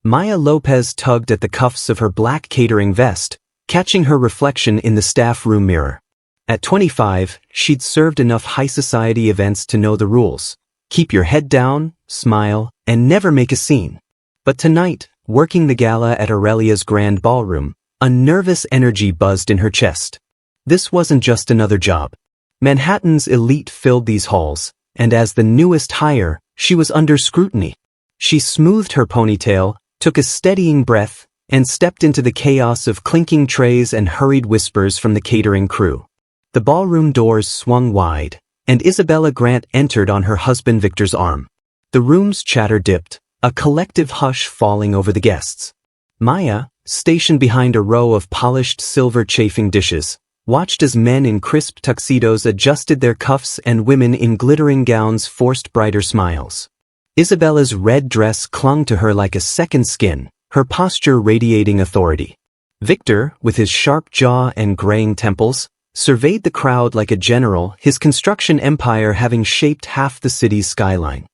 Maya Lopez tugged at the cuffs of her black catering vest, catching her reflection in the staff room mirror. At 25, she'd served enough high society events to know the rules. Keep your head down, smile, and never make a scene. But tonight, working the gala at Aurelia's grand ballroom, a nervous energy buzzed in her chest. This wasn't just another job. Manhattan's elite filled these halls, and as the newest hire, she was under scrutiny. She smoothed her ponytail, took a steadying breath, and stepped into the chaos of clinking trays and hurried whispers from the catering crew. The ballroom doors swung wide, and Isabella Grant entered on her husband Victor's arm. The room's chatter dipped, a collective hush falling over the guests. Maya, stationed behind a row of polished silver chafing dishes, watched as men in crisp tuxedos adjusted their cuffs and women in glittering gowns forced brighter smiles. Isabella's red dress clung to her like a second skin, her posture radiating authority. Victor, with his sharp jaw and graying temples, surveyed the crowd like a general, his construction empire having shaped half the city's skyline.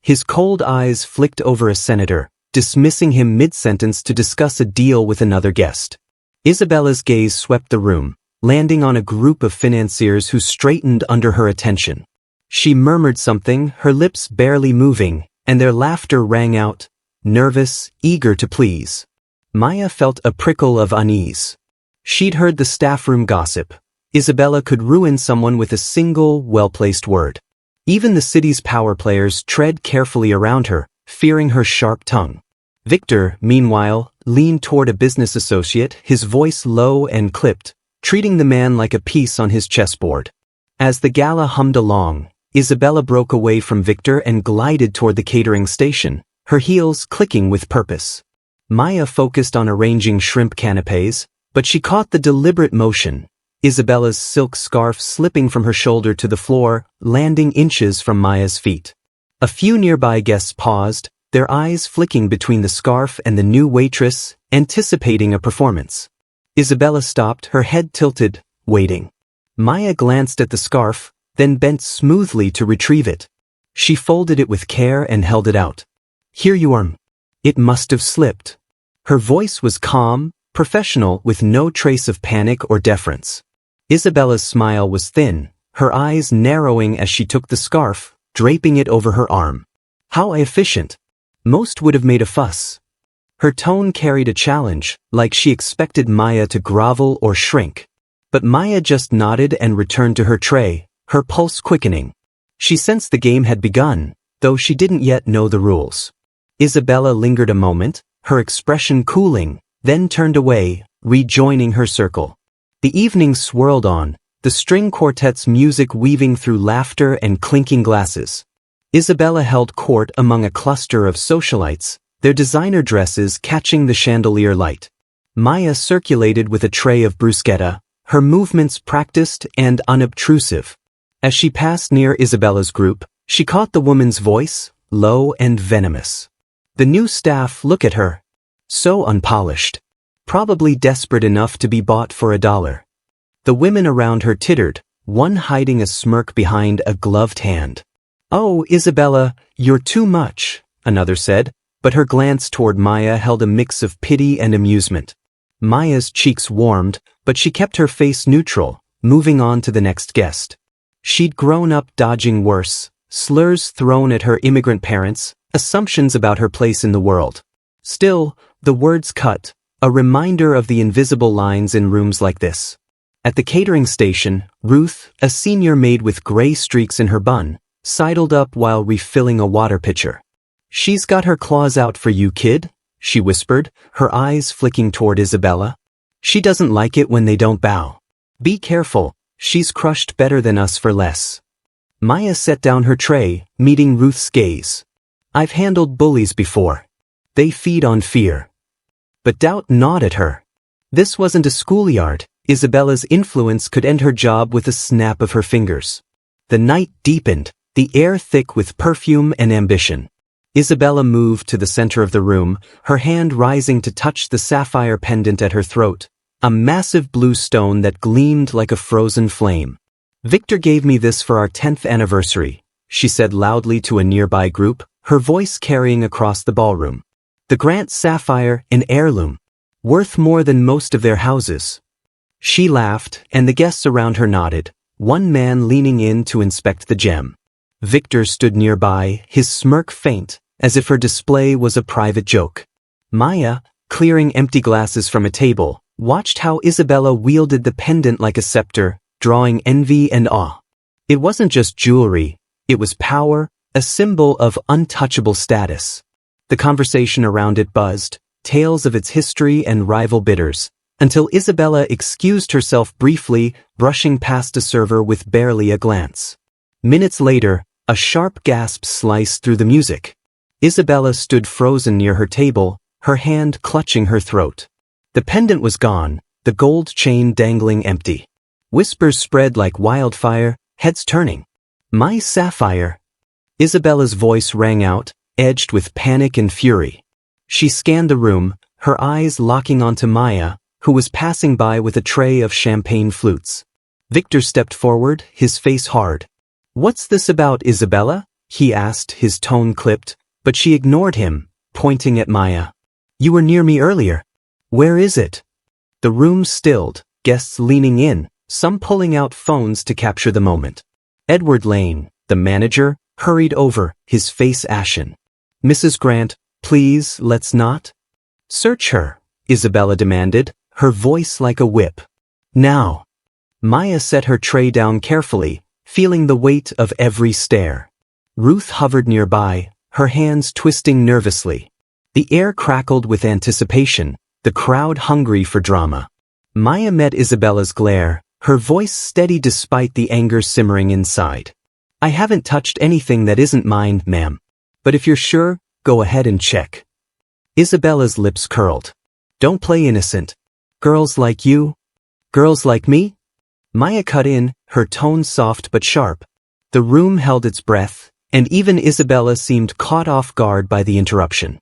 His cold eyes flicked over a senator, dismissing him mid-sentence to discuss a deal with another guest. Isabella's gaze swept the room, landing on a group of financiers who straightened under her attention. She murmured something, her lips barely moving, and their laughter rang out, nervous, eager to please. Maya felt a prickle of unease. She'd heard the staff room gossip. Isabella could ruin someone with a single, well-placed word. Even the city's power players tread carefully around her, fearing her sharp tongue. Victor, meanwhile, leaned toward a business associate, his voice low and clipped, treating the man like a piece on his chessboard. As the gala hummed along, Isabella broke away from Victor and glided toward the catering station, her heels clicking with purpose. Maya focused on arranging shrimp canapes, but she caught the deliberate motion, Isabella's silk scarf slipping from her shoulder to the floor, landing inches from Maya's feet. A few nearby guests paused, their eyes flicking between the scarf and the new waitress, anticipating a performance. Isabella stopped, her head tilted, waiting. Maya glanced at the scarf, then bent smoothly to retrieve it. She folded it with care and held it out. "Here you are." It must have slipped. Her voice was calm, professional, with no trace of panic or deference. Isabella's smile was thin, her eyes narrowing as she took the scarf, draping it over her arm. How efficient. Most would have made a fuss. Her tone carried a challenge, like she expected Maya to grovel or shrink. But Maya just nodded and returned to her tray, her pulse quickening. She sensed the game had begun, though she didn't yet know the rules. Isabella lingered a moment, her expression cooling, then turned away, rejoining her circle. The evening swirled on, the string quartet's music weaving through laughter and clinking glasses. Isabella held court among a cluster of socialites, their designer dresses catching the chandelier light. Maya circulated with a tray of bruschetta, her movements practiced and unobtrusive. As she passed near Isabella's group, she caught the woman's voice, low and venomous. The new staff look at her. So unpolished. Probably desperate enough to be bought for $1. The women around her tittered, one hiding a smirk behind a gloved hand. "Oh, Isabella, you're too much," another said, but her glance toward Maya held a mix of pity and amusement. Maya's cheeks warmed, but she kept her face neutral, moving on to the next guest. She'd grown up dodging worse, slurs thrown at her immigrant parents, assumptions about her place in the world. Still, the words cut, a reminder of the invisible lines in rooms like this. At the catering station, Ruth, a senior maid with gray streaks in her bun, sidled up while refilling a water pitcher. "She's got her claws out for you, kid," she whispered, her eyes flicking toward Isabella. "She doesn't like it when they don't bow. Be careful, she's crushed better than us for less." Maya set down her tray, meeting Ruth's gaze. "I've handled bullies before. They feed on fear." But doubt gnawed at her. This wasn't a schoolyard. Isabella's influence could end her job with a snap of her fingers. The night deepened, the air thick with perfume and ambition. Isabella moved to the center of the room, her hand rising to touch the sapphire pendant at her throat, a massive blue stone that gleamed like a frozen flame. "Victor gave me this for our 10th anniversary," she said loudly to a nearby group, her voice carrying across the ballroom. The Grant sapphire, an heirloom. Worth more than most of their houses. She laughed, and the guests around her nodded, one man leaning in to inspect the gem. Victor stood nearby, his smirk faint, as if her display was a private joke. Maya, clearing empty glasses from a table, watched how Isabella wielded the pendant like a scepter, drawing envy and awe. It wasn't just jewelry, it was power, a symbol of untouchable status. The conversation around it buzzed, tales of its history and rival bidders, until Isabella excused herself briefly, brushing past a server with barely a glance. Minutes later, a sharp gasp sliced through the music. Isabella stood frozen near her table, her hand clutching her throat. The pendant was gone, the gold chain dangling empty. Whispers spread like wildfire, heads turning. "My sapphire!" Isabella's voice rang out, edged with panic and fury. She scanned the room, her eyes locking onto Maya, who was passing by with a tray of champagne flutes. Victor stepped forward, his face hard. "What's this about, Isabella?" he asked, his tone clipped, but she ignored him, pointing at Maya. "You were near me earlier. Where is it?" The room stilled, guests leaning in, some pulling out phones to capture the moment. Edward Lane, the manager, hurried over, his face ashen. "Mrs. Grant, please, let's not." "Search her," Isabella demanded, her voice like a whip. "Now." Maya set her tray down carefully, feeling the weight of every stare. Ruth hovered nearby, her hands twisting nervously. The air crackled with anticipation, the crowd hungry for drama. Maya met Isabella's glare, her voice steady despite the anger simmering inside. "I haven't touched anything that isn't mine, ma'am. But if you're sure, go ahead and check." Isabella's lips curled. "Don't play innocent. Girls like you? Girls like me?" Maya cut in, her tone soft but sharp. The room held its breath, and even Isabella seemed caught off guard by the interruption.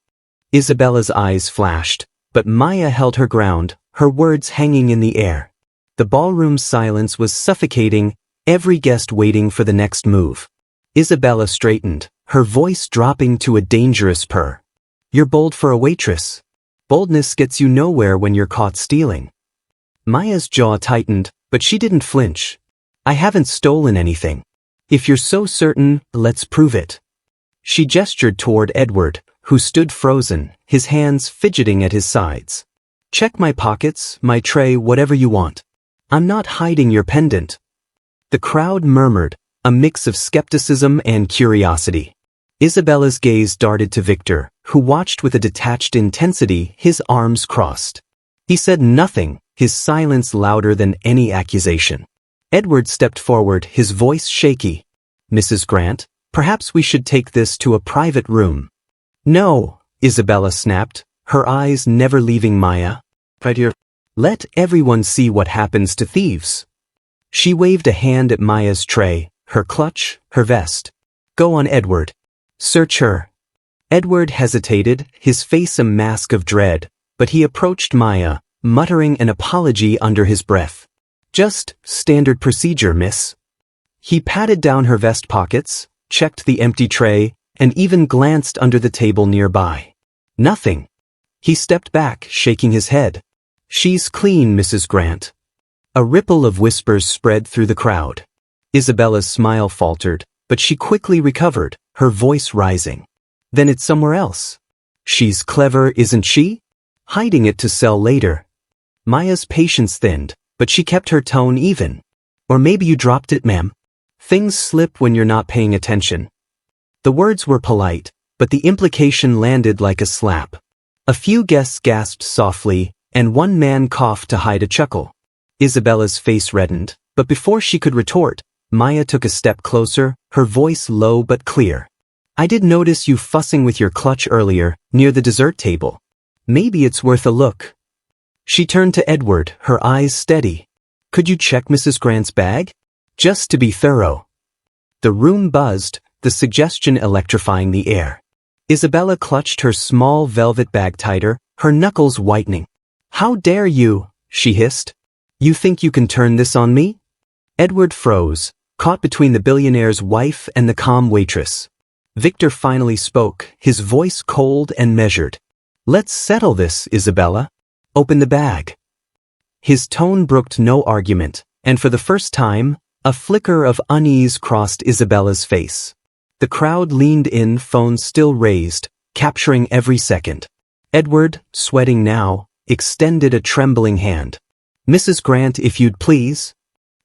Isabella's eyes flashed, but Maya held her ground, her words hanging in the air. The ballroom's silence was suffocating, every guest waiting for the next move. Isabella straightened, her voice dropping to a dangerous purr. "You're bold for a waitress. Boldness gets you nowhere when you're caught stealing." Maya's jaw tightened, but she didn't flinch. "I haven't stolen anything. If you're so certain, let's prove it." She gestured toward Edward, who stood frozen, his hands fidgeting at his sides. "Check my pockets, my tray, whatever you want. I'm not hiding your pendant." The crowd murmured, a mix of skepticism and curiosity. Isabella's gaze darted to Victor, who watched with a detached intensity, his arms crossed. He said nothing, his silence louder than any accusation. Edward stepped forward, his voice shaky. "Mrs. Grant, perhaps we should take this to a private room." "No," Isabella snapped, her eyes never leaving Maya. "Right here. Let everyone see what happens to thieves." She waved a hand at Maya's tray, her clutch, her vest. "Go on, Edward. Search her." Edward hesitated, his face a mask of dread, but he approached Maya, muttering an apology under his breath. "Just standard procedure, miss." He patted down her vest pockets, checked the empty tray, and even glanced under the table nearby. Nothing. He stepped back, shaking his head. "She's clean, Mrs. Grant." A ripple of whispers spread through the crowd. Isabella's smile faltered, but she quickly recovered, her voice rising. "Then it's somewhere else. She's clever, isn't she? Hiding it to sell later." Maya's patience thinned, but she kept her tone even. "Or maybe you dropped it, ma'am. Things slip when you're not paying attention." The words were polite, but the implication landed like a slap. A few guests gasped softly, and one man coughed to hide a chuckle. Isabella's face reddened, but before she could retort, Maya took a step closer, her voice low but clear. "I did notice you fussing with your clutch earlier, near the dessert table. Maybe it's worth a look." She turned to Edward, her eyes steady. "Could you check Mrs. Grant's bag? Just to be thorough." The room buzzed, the suggestion electrifying the air. Isabella clutched her small velvet bag tighter, her knuckles whitening. "How dare you?" she hissed. "You think you can turn this on me?" Edward froze, caught between the billionaire's wife and the calm waitress. Victor finally spoke, his voice cold and measured. Let's settle this, Isabella. Open the bag. His tone brooked no argument, and for the first time, a flicker of unease crossed Isabella's face. The crowd leaned in, phones still raised, capturing every second. Edward, sweating now, extended a trembling hand. Mrs. Grant, if you'd please.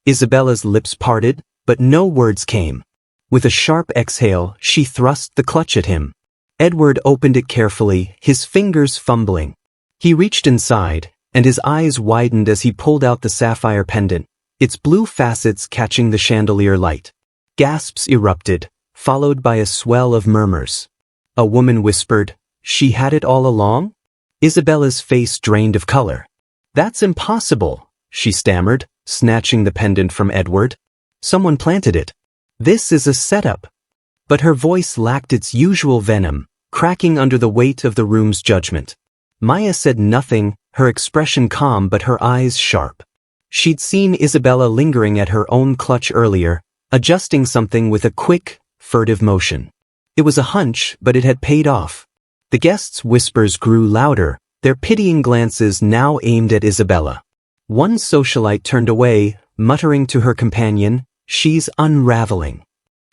Isabella's lips parted, but no words came. With a sharp exhale, she thrust the clutch at him. Edward opened it carefully, his fingers fumbling. He reached inside, and his eyes widened as he pulled out the sapphire pendant, its blue facets catching the chandelier light. Gasps erupted, followed by a swell of murmurs. A woman whispered, "She had it all along?" Isabella's face drained of color. "That's impossible," she stammered, snatching the pendant from Edward. "Someone planted it. This is a setup." But her voice lacked its usual venom, cracking under the weight of the room's judgment. Maya said nothing, her expression calm but her eyes sharp. She'd seen Isabella lingering at her own clutch earlier, adjusting something with a quick, furtive motion. It was a hunch, but it had paid off. The guests' whispers grew louder, their pitying glances now aimed at Isabella. One socialite turned away, muttering to her companion, "She's unraveling."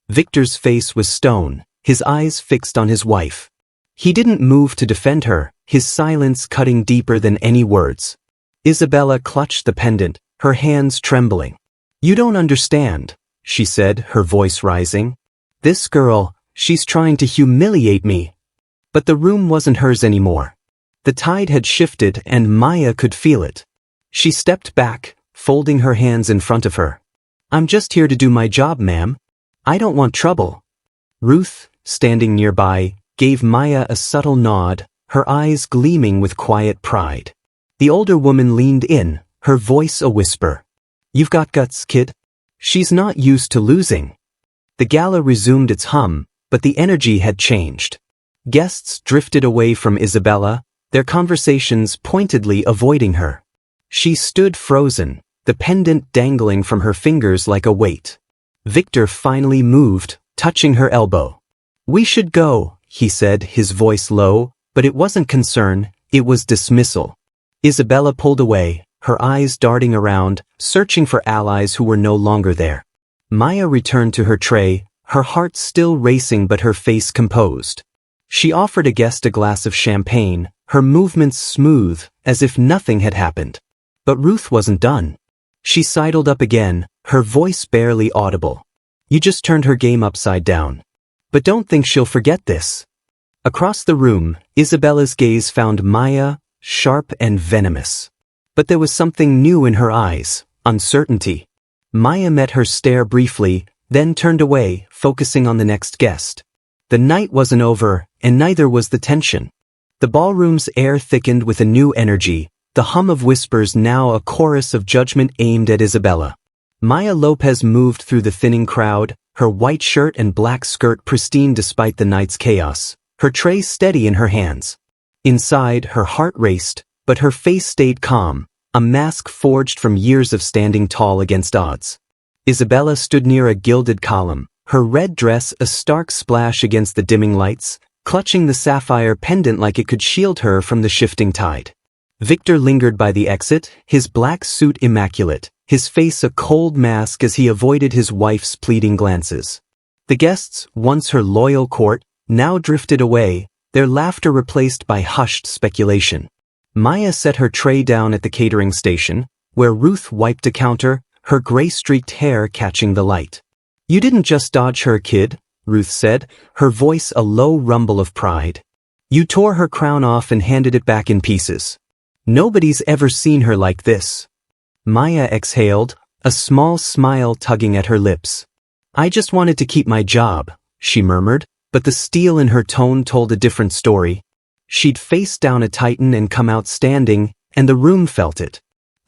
Victor's face was stone, his eyes fixed on his wife. He didn't move to defend her, his silence cutting deeper than any words. Isabella clutched the pendant, her hands trembling. "You don't understand," she said, her voice rising. "This girl, she's trying to humiliate me." But the room wasn't hers anymore. The tide had shifted and Maya could feel it. She stepped back, folding her hands in front of her. "I'm just here to do my job, ma'am. I don't want trouble." Ruth, standing nearby, gave Maya a subtle nod, her eyes gleaming with quiet pride. The older woman leaned in, her voice a whisper. "You've got guts, kid." She's not used to losing. The gala resumed its hum, but the energy had changed. Guests drifted away from Isabella, their conversations pointedly avoiding her. She stood frozen, the pendant dangling from her fingers like a weight. Victor finally moved, touching her elbow. "We should go," he said, his voice low, but it wasn't concern, it was dismissal. Isabella pulled away, her eyes darting around, searching for allies who were no longer there. Maya returned to her tray, her heart still racing but her face composed. She offered a guest a glass of champagne, her movements smooth, as if nothing had happened. But Ruth wasn't done. She sidled up again, her voice barely audible. "You just turned her game upside down. But don't think she'll forget this." Across the room, Isabella's gaze found Maya, sharp and venomous. But there was something new in her eyes, uncertainty. Maya met her stare briefly, then turned away, focusing on the next guest. The night wasn't over, and neither was the tension. The ballroom's air thickened with a new energy, the hum of whispers now a chorus of judgment aimed at Isabella. Maya Lopez moved through the thinning crowd, her white shirt and black skirt pristine despite the night's chaos, her tray steady in her hands. Inside, her heart raced, but her face stayed calm, a mask forged from years of standing tall against odds. Isabella stood near a gilded column, her red dress a stark splash against the dimming lights, clutching the sapphire pendant like it could shield her from the shifting tide. Victor lingered by the exit, his black suit immaculate, his face a cold mask as he avoided his wife's pleading glances. The guests, once her loyal court, now drifted away, their laughter replaced by hushed speculation. Maya set her tray down at the catering station, where Ruth wiped a counter, her gray-streaked hair catching the light. "You didn't just dodge her, kid," Ruth said, her voice a low rumble of pride. "You tore her crown off and handed it back in pieces. Nobody's ever seen her like this." Maya exhaled, a small smile tugging at her lips. "I just wanted to keep my job," she murmured, but the steel in her tone told a different story. She'd faced down a titan and come out standing, and the room felt it.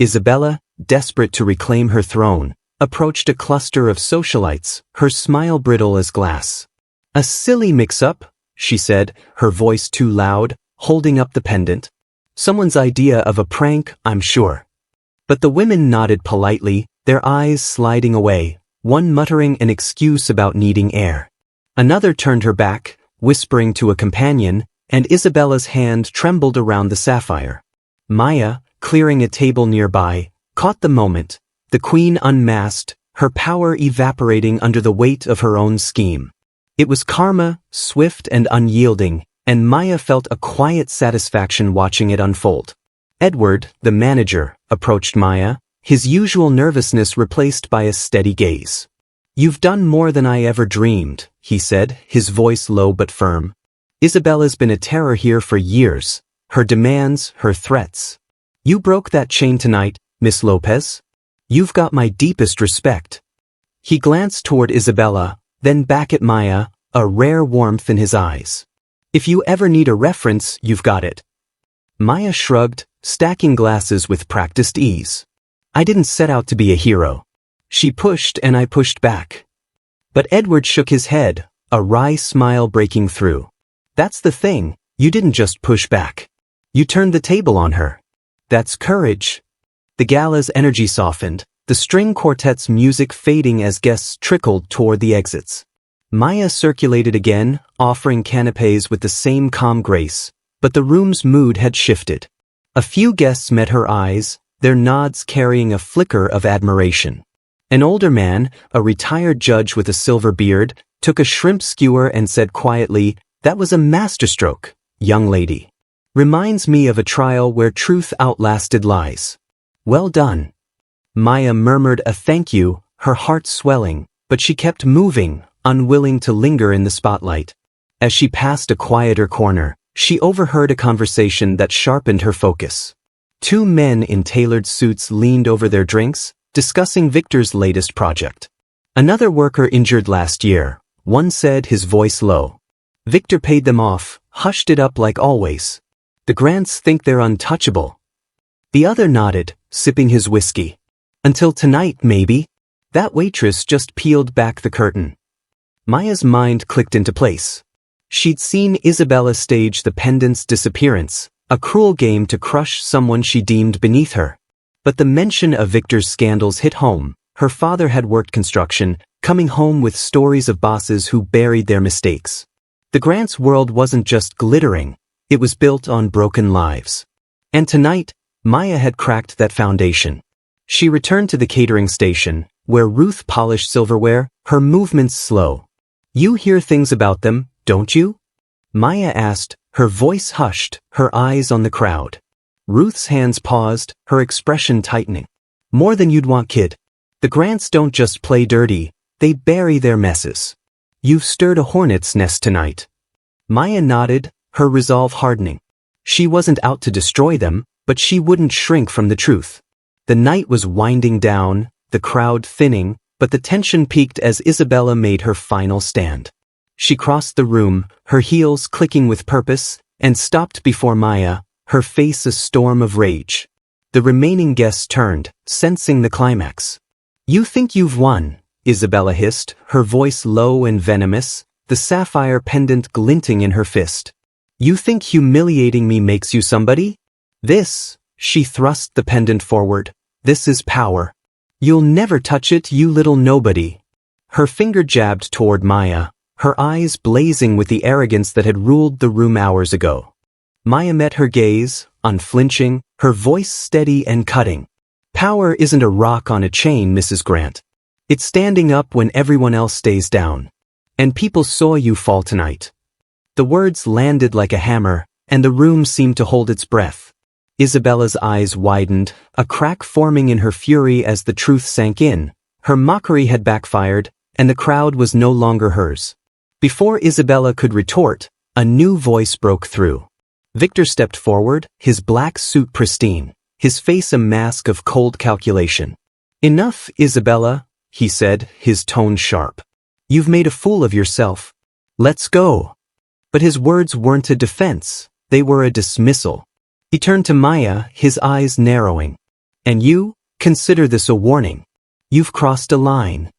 Isabella, desperate to reclaim her throne, approached a cluster of socialites, her smile brittle as glass. "A silly mix-up," she said, her voice too loud, holding up the pendant. "Someone's idea of a prank, I'm sure." But the women nodded politely, their eyes sliding away, one muttering an excuse about needing air. Another turned her back, whispering to a companion, and Isabella's hand trembled around the sapphire. Maya, clearing a table nearby, caught the moment. The queen unmasked, her power evaporating under the weight of her own scheme. It was karma, swift and unyielding, and Maya felt a quiet satisfaction watching it unfold. Edward, the manager, approached Maya, his usual nervousness replaced by a steady gaze. "You've done more than I ever dreamed," he said, his voice low but firm. "Isabella's been a terror here for years. Her demands, her threats. You broke that chain tonight, Miss Lopez. You've got my deepest respect." He glanced toward Isabella, then back at Maya, a rare warmth in his eyes. "If you ever need a reference, you've got it." Maya shrugged, stacking glasses with practiced ease. "I didn't set out to be a hero." She pushed and I pushed back. But Edward shook his head, a wry smile breaking through. "That's the thing, you didn't just push back. You turned the table on her. That's courage." The gala's energy softened, the string quartet's music fading as guests trickled toward the exits. Maya circulated again, offering canapés with the same calm grace, but the room's mood had shifted. A few guests met her eyes, their nods carrying a flicker of admiration. An older man, a retired judge with a silver beard, took a shrimp skewer and said quietly, "That was a masterstroke, young lady. Reminds me of a trial where truth outlasted lies. Well done." Maya murmured a thank you, her heart swelling, but she kept moving, unwilling to linger in the spotlight. As she passed a quieter corner, she overheard a conversation that sharpened her focus. Two men in tailored suits leaned over their drinks, discussing Victor's latest project. Another worker injured last year, one said, his voice low. Victor paid them off, hushed it up like always. "The Grants think they're untouchable." The other nodded, sipping his whiskey. "Until tonight, maybe." That waitress just peeled back the curtain. Maya's mind clicked into place. She'd seen Isabella stage the pendant's disappearance, a cruel game to crush someone she deemed beneath her. But the mention of Victor's scandals hit home. Her father had worked construction, coming home with stories of bosses who buried their mistakes. The Grants' world wasn't just glittering, it was built on broken lives. And tonight, Maya had cracked that foundation. She returned to the catering station, where Ruth polished silverware, her movements slow. "You hear things about them, don't you?" Maya asked, her voice hushed, her eyes on the crowd. Ruth's hands paused, her expression tightening. "More than you'd want, kid. The Grants don't just play dirty, they bury their messes. You've stirred a hornet's nest tonight." Maya nodded, her resolve hardening. She wasn't out to destroy them, but she wouldn't shrink from the truth. The night was winding down, the crowd thinning, but the tension peaked as Isabella made her final stand. She crossed the room, her heels clicking with purpose, and stopped before Maya, her face a storm of rage. The remaining guests turned, sensing the climax. "You think you've won," Isabella hissed, her voice low and venomous, the sapphire pendant glinting in her fist. "You think humiliating me makes you somebody? This," she thrust the pendant forward, "this is power. You'll never touch it, you little nobody." Her finger jabbed toward Maya, her eyes blazing with the arrogance that had ruled the room hours ago. Maya met her gaze, unflinching, her voice steady and cutting. "Power isn't a rock on a chain, Mrs. Grant. It's standing up when everyone else stays down. And people saw you fall tonight." The words landed like a hammer, and the room seemed to hold its breath. Isabella's eyes widened, a crack forming in her fury as the truth sank in. Her mockery had backfired, and the crowd was no longer hers. Before Isabella could retort, a new voice broke through. Victor stepped forward, his black suit pristine, his face a mask of cold calculation. "Enough, Isabella," he said, his tone sharp. "You've made a fool of yourself. Let's go." But his words weren't a defense, they were a dismissal. He turned to Maya, his eyes narrowing. "And you, consider this a warning. You've crossed a line."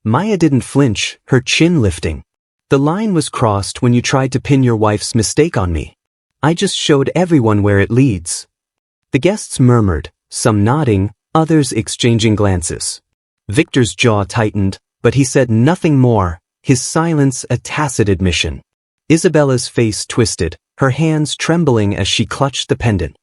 Maya didn't flinch, her chin lifting. "The line was crossed when you tried to pin your wife's mistake on me. I just showed everyone where it leads." The guests murmured, some nodding, others exchanging glances. Victor's jaw tightened, but he said nothing more, his silence a tacit admission. Isabella's face twisted, her hands trembling as she clutched the pendant.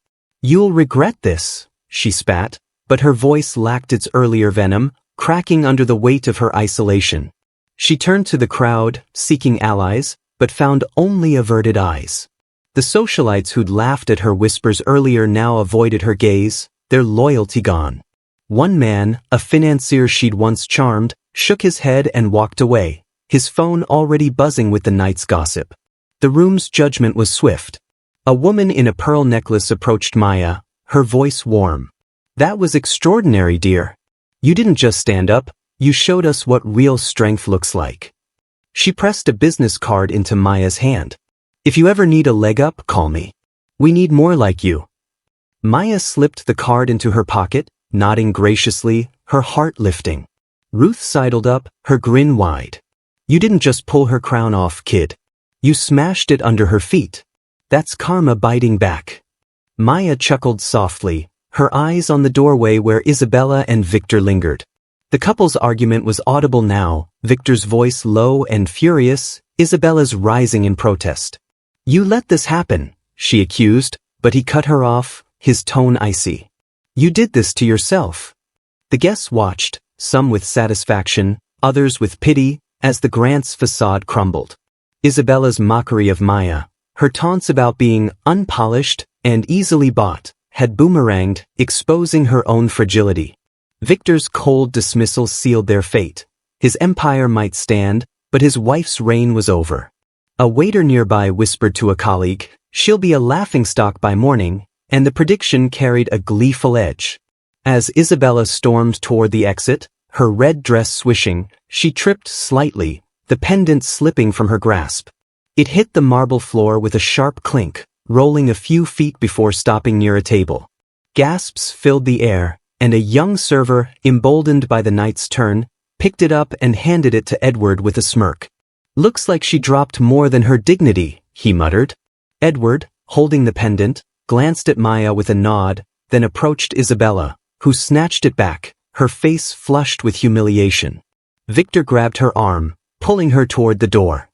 "You'll regret this," she spat, but her voice lacked its earlier venom, cracking under the weight of her isolation. She turned to the crowd, seeking allies, but found only averted eyes. The socialites who'd laughed at her whispers earlier now avoided her gaze, their loyalty gone. One man, a financier she'd once charmed, shook his head and walked away, his phone already buzzing with the night's gossip. The room's judgment was swift. A woman in a pearl necklace approached Maya, her voice warm. "That was extraordinary, dear. You didn't just stand up, you showed us what real strength looks like." She pressed a business card into Maya's hand. "If you ever need a leg up, call me. We need more like you." Maya slipped the card into her pocket, nodding graciously, her heart lifting. Ruth sidled up, her grin wide. "You didn't just pull her crown off, kid. You smashed it under her feet. That's karma biting back." Maya chuckled softly, her eyes on the doorway where Isabella and Victor lingered. The couple's argument was audible now, Victor's voice low and furious, Isabella's rising in protest. "You let this happen," she accused, but he cut her off, his tone icy. "You did this to yourself." The guests watched, some with satisfaction, others with pity, as the Grants' facade crumbled. Isabella's mockery of Maya, her taunts about being unpolished and easily bought, had boomeranged, exposing her own fragility. Victor's cold dismissal sealed their fate. His empire might stand, but his wife's reign was over. A waiter nearby whispered to a colleague, "She'll be a laughingstock by morning," and the prediction carried a gleeful edge. As Isabella stormed toward the exit, her red dress swishing, she tripped slightly, the pendant slipping from her grasp. It hit the marble floor with a sharp clink, rolling a few feet before stopping near a table. Gasps filled the air, and a young server, emboldened by the night's turn, picked it up and handed it to Edward with a smirk. "Looks like she dropped more than her dignity," he muttered. Edward, holding the pendant, glanced at Maya with a nod, then approached Isabella, who snatched it back, her face flushed with humiliation. Victor grabbed her arm, pulling her toward the door.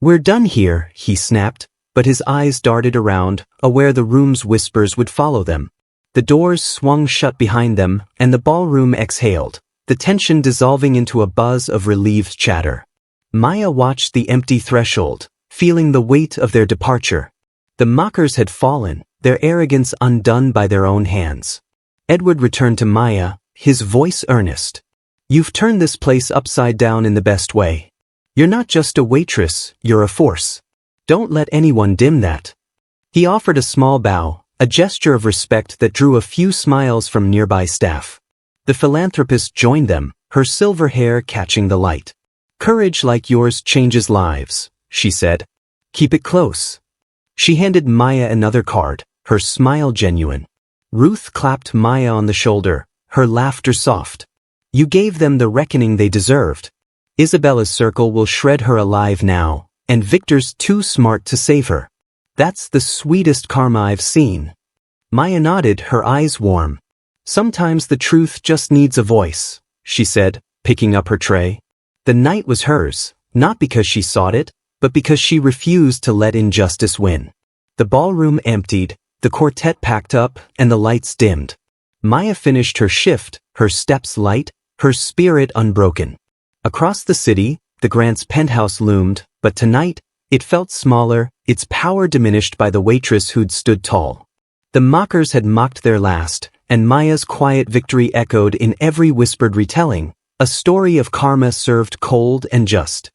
"We're done here," he snapped, but his eyes darted around, aware the room's whispers would follow them. The doors swung shut behind them, and the ballroom exhaled, the tension dissolving into a buzz of relieved chatter. Maya watched the empty threshold, feeling the weight of their departure. The mockers had fallen, their arrogance undone by their own hands. Edward returned to Maya, his voice earnest. "You've turned this place upside down in the best way. You're not just a waitress, you're a force. Don't let anyone dim that." He offered a small bow, a gesture of respect that drew a few smiles from nearby staff. The philanthropist joined them, her silver hair catching the light. "Courage like yours changes lives," she said. "Keep it close." She handed Maya another card, her smile genuine. Ruth clapped Maya on the shoulder, her laughter soft. "You gave them the reckoning they deserved. Isabella's circle will shred her alive now, and Victor's too smart to save her. That's the sweetest karma I've seen." Maya nodded, her eyes warm. "Sometimes the truth just needs a voice," she said, picking up her tray. The night was hers, not because she sought it, but because she refused to let injustice win. The ballroom emptied, the quartet packed up, and the lights dimmed. Maya finished her shift, her steps light, her spirit unbroken. Across the city, the Grants' penthouse loomed, but tonight, it felt smaller, its power diminished by the waitress who'd stood tall. The mockers had mocked their last, and Maya's quiet victory echoed in every whispered retelling, a story of karma served cold and just.